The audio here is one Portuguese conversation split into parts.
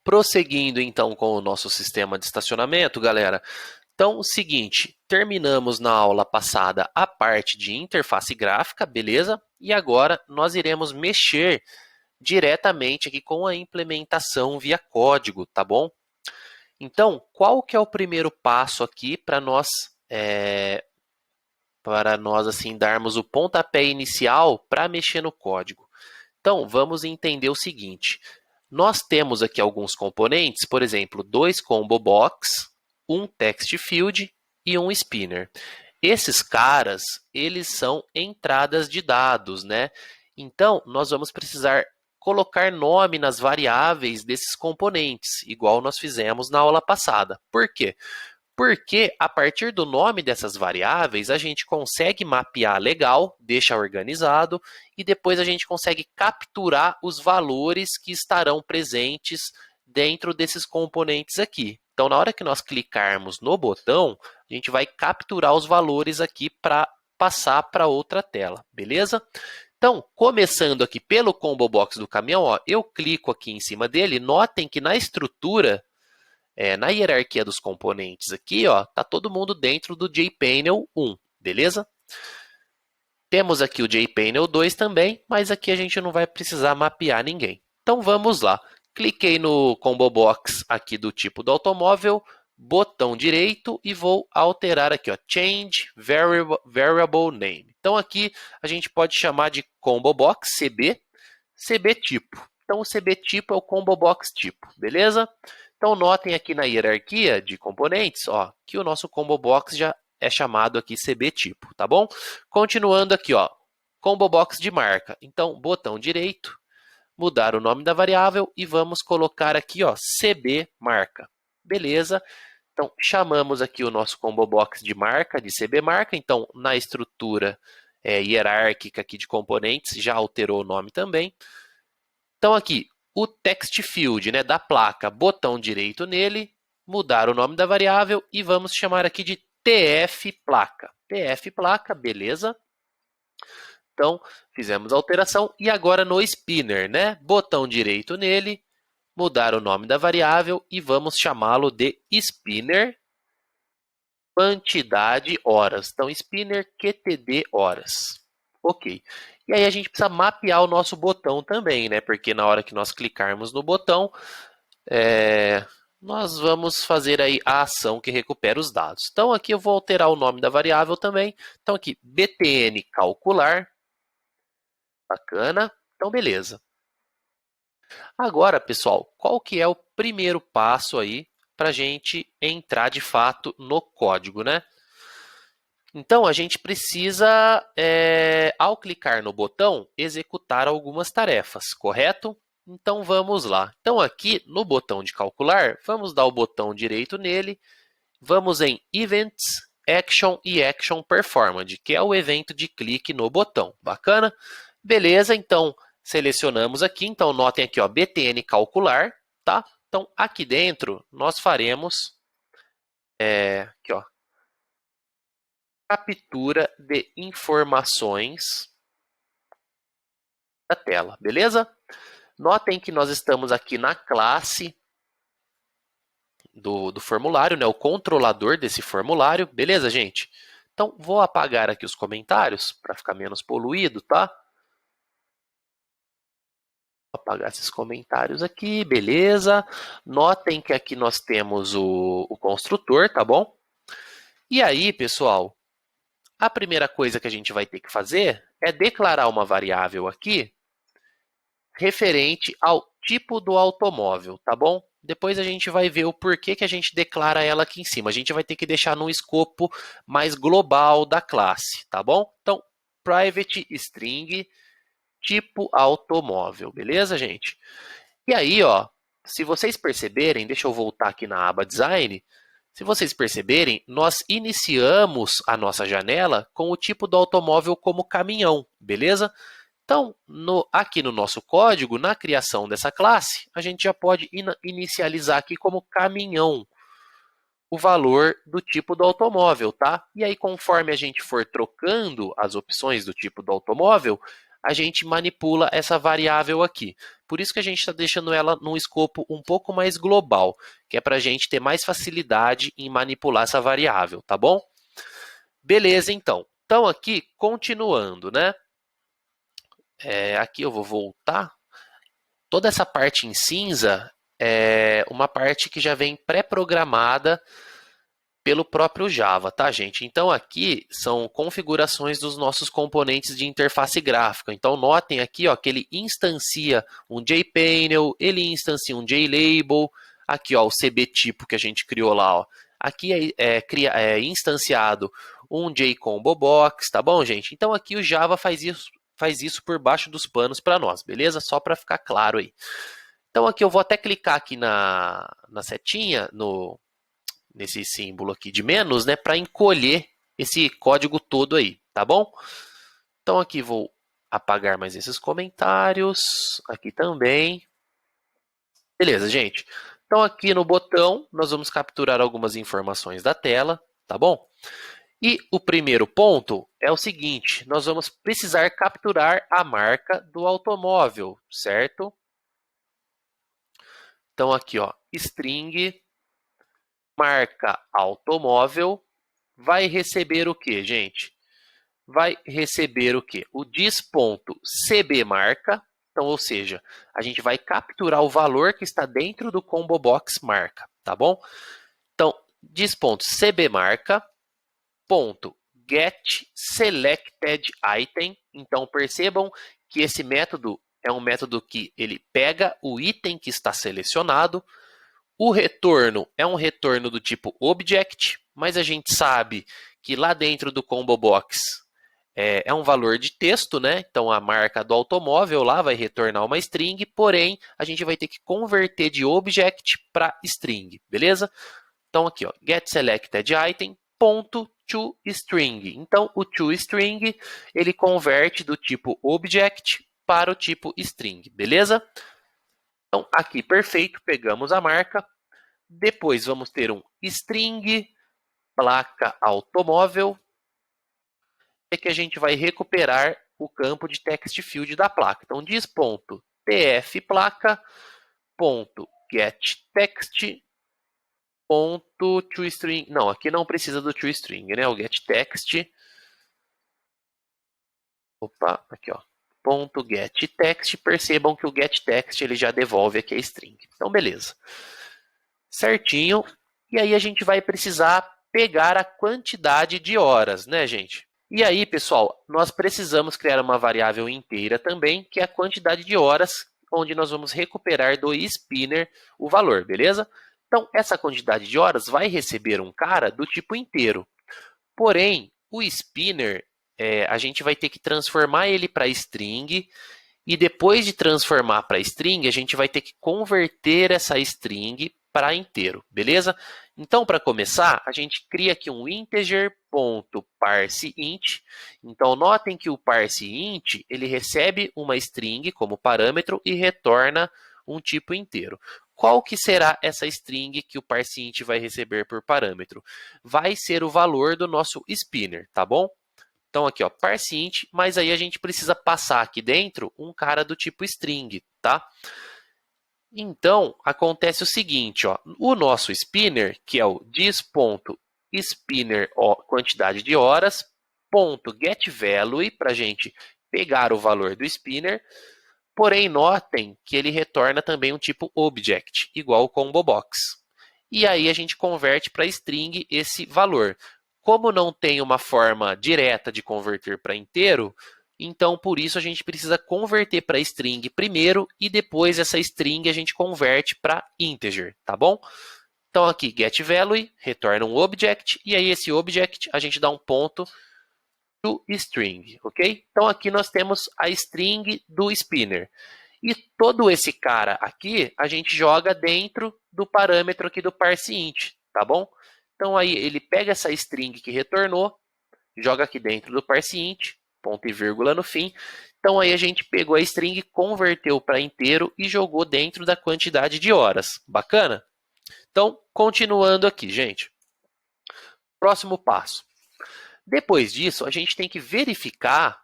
prosseguindo então com o nosso sistema de estacionamento, galera. Então, o seguinte, terminamos na aula passada a parte de interface gráfica, beleza? E agora nós iremos mexer diretamente aqui com a implementação via código, tá bom? Então, qual que é o primeiro passo aqui para nós assim darmos o pontapé inicial para mexer no código? Então, vamos entender o seguinte. Nós temos aqui alguns componentes, por exemplo, 2 combo box, um text field e um spinner. Esses caras, eles são entradas de dados, né? Então, nós vamos precisar colocar nome nas variáveis desses componentes, igual nós fizemos na aula passada. Por quê? Porque a partir do nome dessas variáveis, a gente consegue mapear legal, deixa organizado, e depois a gente consegue capturar os valores que estarão presentes dentro desses componentes aqui. Então, na hora que nós clicarmos no botão, a gente vai capturar os valores aqui para passar para outra tela, beleza? Então, começando aqui pelo combo box do caminhão, ó, eu clico aqui em cima dele, notem que na estrutura, na hierarquia dos componentes aqui, ó, tá todo mundo dentro do JPanel 1, beleza? Temos aqui o JPanel 2 também, mas aqui a gente não vai precisar mapear ninguém. Então vamos lá. Cliquei no combo box aqui do tipo do automóvel, botão direito e vou alterar aqui, ó, Change Variable Name. Então aqui a gente pode chamar de combo box CB tipo. Então o CB tipo é o combo box tipo, beleza? Então, notem aqui na hierarquia de componentes, ó, que o nosso combo box já é chamado aqui CB tipo, tá bom? Continuando aqui, ó, combo box de marca. Então, botão direito, mudar o nome da variável e vamos colocar aqui, ó, CB marca. Beleza? Então, chamamos aqui o nosso combo box de marca, de CB marca. Então, na estrutura hierárquica aqui de componentes, já alterou o nome também. Então, aqui, o text field, né, da placa, botão direito nele, mudar o nome da variável e vamos chamar aqui de TF placa. TF placa, beleza? Então, fizemos a alteração e agora no spinner, né, botão direito nele, mudar o nome da variável e vamos chamá-lo de spinner quantidade horas. Então, spinner QTD horas. Ok. E aí a gente precisa mapear o nosso botão também, né? Porque na hora que nós clicarmos no botão, nós vamos fazer aí a ação que recupera os dados. Então aqui eu vou alterar o nome da variável também. Então aqui, btn calcular. Bacana. Então beleza. Agora, pessoal, qual que é o primeiro passo aí para a gente entrar de fato no código, né? Então, a gente precisa, ao clicar no botão, executar algumas tarefas, correto? Então, vamos lá. Então, aqui no botão de calcular, vamos dar o botão direito nele, vamos em Events, Action e Action Performed, que é o evento de clique no botão. Bacana? Beleza, então, selecionamos aqui. Então, notem aqui, ó, btn calcular, tá? Então, aqui dentro, nós faremos, aqui, ó, captura de informações da tela, beleza? Notem que nós estamos aqui na classe do formulário, né? O controlador desse formulário, beleza, gente? Então, vou apagar aqui os comentários para ficar menos poluído, tá? Vou apagar esses comentários aqui, beleza? Notem que aqui nós temos o construtor, tá bom? E aí, pessoal, a primeira coisa que a gente vai ter que fazer é declarar uma variável aqui referente ao tipo do automóvel, tá bom? Depois a gente vai ver o porquê que a gente declara ela aqui em cima. A gente vai ter que deixar num escopo mais global da classe, tá bom? Então, private string tipo automóvel, beleza, gente? E aí, ó, se vocês perceberem, deixa eu voltar aqui na aba design. Se vocês perceberem, nós iniciamos a nossa janela com o tipo do automóvel como caminhão, beleza? Então, aqui no nosso código, na criação dessa classe, a gente já pode inicializar aqui como caminhão o valor do tipo do automóvel, tá? E aí, conforme a gente for trocando as opções do tipo do automóvel, a gente manipula essa variável aqui. Por isso que a gente está deixando ela num escopo um pouco mais global, que é para a gente ter mais facilidade em manipular essa variável, tá bom? Beleza, então. Então, aqui, continuando, né? Aqui eu vou voltar. Toda essa parte em cinza é uma parte que já vem pré-programada pelo próprio Java, tá, gente? Então, aqui são configurações dos nossos componentes de interface gráfica. Então, notem aqui ó, que ele instancia um JPanel, ele instancia um JLabel, aqui ó, o CB-tipo que a gente criou lá. Ó. Aqui é instanciado um JComboBox, tá bom, gente? Então, aqui o Java faz isso por baixo dos panos para nós, beleza? Só para ficar claro aí. Então, aqui eu vou até clicar aqui na setinha, nesse símbolo aqui de menos, né, para encolher esse código todo aí, tá bom? Então aqui vou apagar mais esses comentários, aqui também. Beleza, gente. Então aqui no botão nós vamos capturar algumas informações da tela, tá bom? E o primeiro ponto é o seguinte, nós vamos precisar capturar a marca do automóvel, certo? Então aqui, ó, string marca automóvel vai receber o que, gente? Vai receber o que? O dis.cbMarca, então, ou seja, a gente vai capturar o valor que está dentro do combo box marca, tá bom? Então, dis.cbMarca, .getSelectedItem, então percebam que esse método é um método que ele pega o item que está selecionado. O retorno é um retorno do tipo object, mas a gente sabe que lá dentro do combo box é um valor de texto, né? Então a marca do automóvel lá vai retornar uma string, porém a gente vai ter que converter de object para string, beleza? Então aqui, ó, getSelectedItem ponto toString. Então o toString ele converte do tipo object para o tipo string, beleza? Então, aqui, perfeito, pegamos a marca. Depois, vamos ter um string placa automóvel. É que a gente vai recuperar o campo de text field da placa. Então, dis.tfplaca.getText .toString. Não, aqui não precisa do toString, né? O getText. Opa, aqui, ó. .getText, percebam que o getText ele já devolve aqui a string. Então, beleza. Certinho. E aí a gente vai precisar pegar a quantidade de horas, né, gente? E aí, pessoal, nós precisamos criar uma variável inteira também, que é a quantidade de horas, onde nós vamos recuperar do spinner o valor, beleza? Então, essa quantidade de horas vai receber um cara do tipo inteiro. Porém, o spinner, a gente vai ter que transformar ele para string, e depois de transformar para string, a gente vai ter que converter essa string para inteiro, beleza? Então, para começar, a gente cria aqui um integer.parseInt. Então, notem que o parseInt, ele recebe uma string como parâmetro e retorna um tipo inteiro. Qual que será essa string que o parseInt vai receber por parâmetro? Vai ser o valor do nosso spinner, tá bom? Então aqui, ó, parseInt, mas aí a gente precisa passar aqui dentro um cara do tipo string, tá? Então, acontece o seguinte, ó, o nosso spinner, que é o dis.spinner, quantidade de horas, .getValue, para a gente pegar o valor do spinner, porém, notem que ele retorna também um tipo object, igual o combobox. E aí a gente converte para string esse valor. Como não tem uma forma direta de converter para inteiro, então por isso a gente precisa converter para string primeiro e depois essa string a gente converte para integer, tá bom? Então aqui getValue retorna um object e aí esse object a gente dá um ponto to string, ok? Então aqui nós temos a string do spinner. E todo esse cara aqui a gente joga dentro do parâmetro aqui do parseInt, tá bom? Então aí ele pega essa string que retornou, joga aqui dentro do parseInt, ponto e vírgula no fim. Então aí a gente pegou a string, converteu para inteiro e jogou dentro da quantidade de horas. Bacana? Então, continuando aqui, gente. Próximo passo. Depois disso, a gente tem que verificar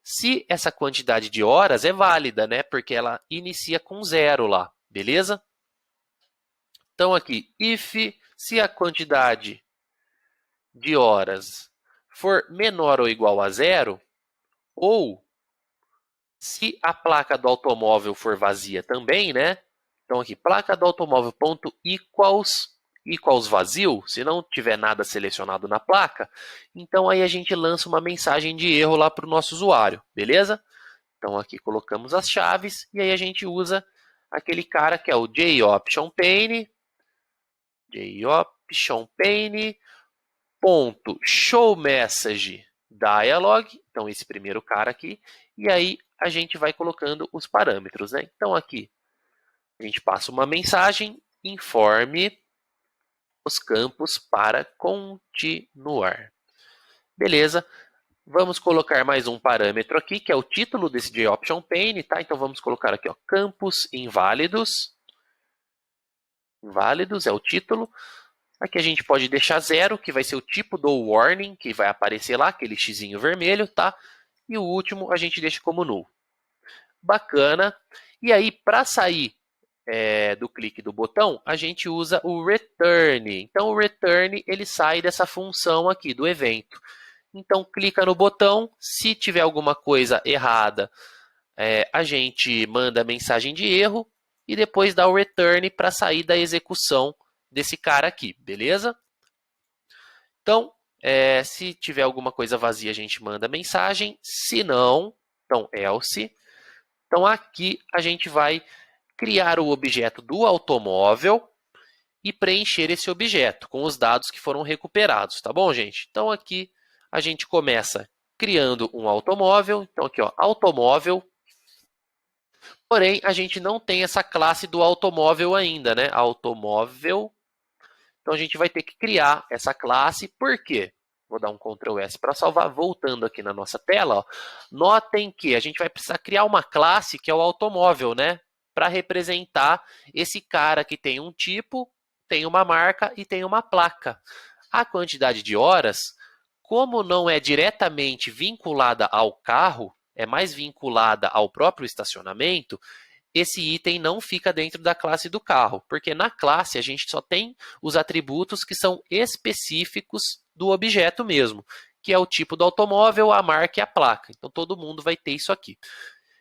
se essa quantidade de horas é válida, né? Porque ela inicia com 0 lá, beleza? Então aqui, if, se a quantidade de horas for menor ou igual a 0, ou se a placa do automóvel for vazia também, né? Então aqui, placa do automóvel ponto equals vazio, se não tiver nada selecionado na placa, então aí a gente lança uma mensagem de erro lá para o nosso usuário, beleza? Então aqui colocamos as chaves e aí a gente usa aquele cara que é o JOptionPane, ponto showMessageDialog, então esse primeiro cara aqui, e aí a gente vai colocando os parâmetros, né? Então aqui a gente passa uma mensagem, informe os campos para continuar. Beleza? Vamos colocar mais um parâmetro aqui, que é o título desse JOptionPane, tá? Então vamos colocar aqui, ó, campos inválidos. Inválidos é o título. Aqui a gente pode deixar 0, que vai ser o tipo do warning, que vai aparecer lá, aquele xizinho vermelho, tá? E o último a gente deixa como null. Bacana. E aí, para sair do clique do botão, a gente usa o return. Então, o return ele sai dessa função aqui do evento. Então, clica no botão. Se tiver alguma coisa errada, a gente manda a mensagem de erro e depois dá o return para sair da execução desse cara aqui, beleza? Então, se tiver alguma coisa vazia, a gente manda mensagem. Se não, então else. Então, aqui a gente vai criar o objeto do automóvel e preencher esse objeto com os dados que foram recuperados, tá bom, gente? Então, aqui a gente começa criando um automóvel. Então, aqui, ó, automóvel. Porém, a gente não tem essa classe do automóvel ainda, né? Automóvel. Então, a gente vai ter que criar essa classe. Por quê? Vou dar um Ctrl S para salvar. Voltando aqui na nossa tela, ó, notem que a gente vai precisar criar uma classe que é o automóvel, né? Para representar esse cara que tem um tipo, tem uma marca e tem uma placa. A quantidade de horas, como não é diretamente vinculada ao carro, é mais vinculada ao próprio estacionamento, esse item não fica dentro da classe do carro, porque na classe a gente só tem os atributos que são específicos do objeto mesmo, que é o tipo do automóvel, a marca e a placa. Então todo mundo vai ter isso aqui.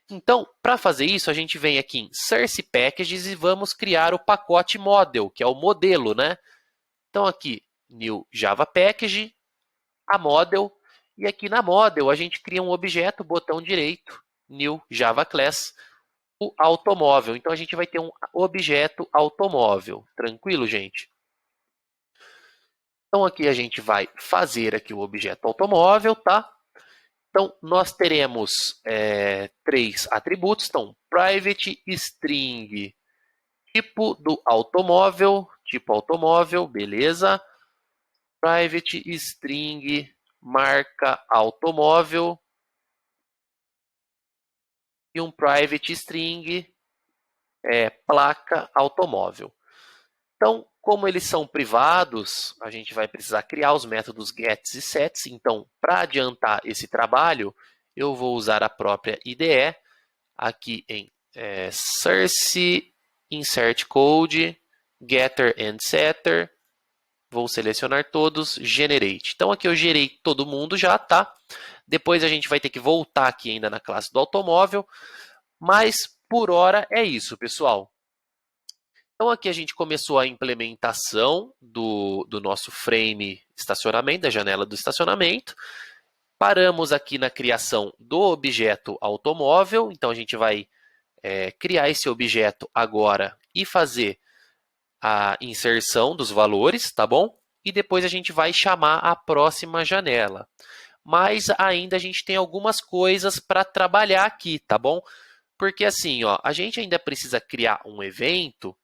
Então, para fazer isso, a gente vem aqui em Source Packages e vamos criar o pacote Model, que é o modelo, né? Então aqui, New Java Package, a Model, e aqui na Model a gente cria um objeto, botão direito, New Java Class, o automóvel. Então a gente vai ter um objeto automóvel. Tranquilo, gente? Então aqui a gente vai fazer aqui o objeto automóvel, tá? Então nós teremos 3 atributos. Então, private string, tipo do automóvel, tipo automóvel, beleza? Private string, marca automóvel. E um private string, placa automóvel. Então, como eles são privados, a gente vai precisar criar os métodos gets e sets. Então, para adiantar esse trabalho, eu vou usar a própria IDE aqui em source, insert code, getter and setter. Vou selecionar todos, generate. Então, aqui eu gerei todo mundo já, tá? Depois a gente vai ter que voltar aqui ainda na classe do automóvel. Mas, por hora, é isso, pessoal. Então, aqui a gente começou a implementação do nosso frame estacionamento, da janela do estacionamento. Paramos aqui na criação do objeto automóvel. Então, a gente vai criar esse objeto agora e fazer a inserção dos valores, tá bom? E depois a gente vai chamar a próxima janela. Mas ainda a gente tem algumas coisas para trabalhar aqui, tá bom? Porque assim, ó, a gente ainda precisa criar um evento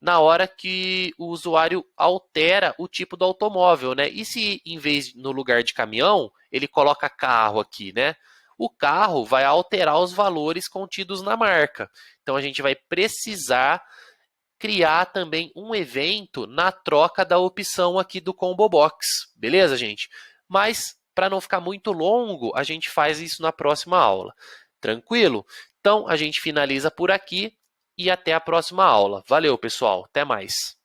na hora que o usuário altera o tipo do automóvel, né? E se em vez no lugar de caminhão, ele coloca carro aqui, né? O carro vai alterar os valores contidos na marca. Então a gente vai precisar criar também um evento na troca da opção aqui do Combo Box. Beleza, gente? Mas para não ficar muito longo, a gente faz isso na próxima aula. Tranquilo? Então, a gente finaliza por aqui e até a próxima aula. Valeu, pessoal. Até mais.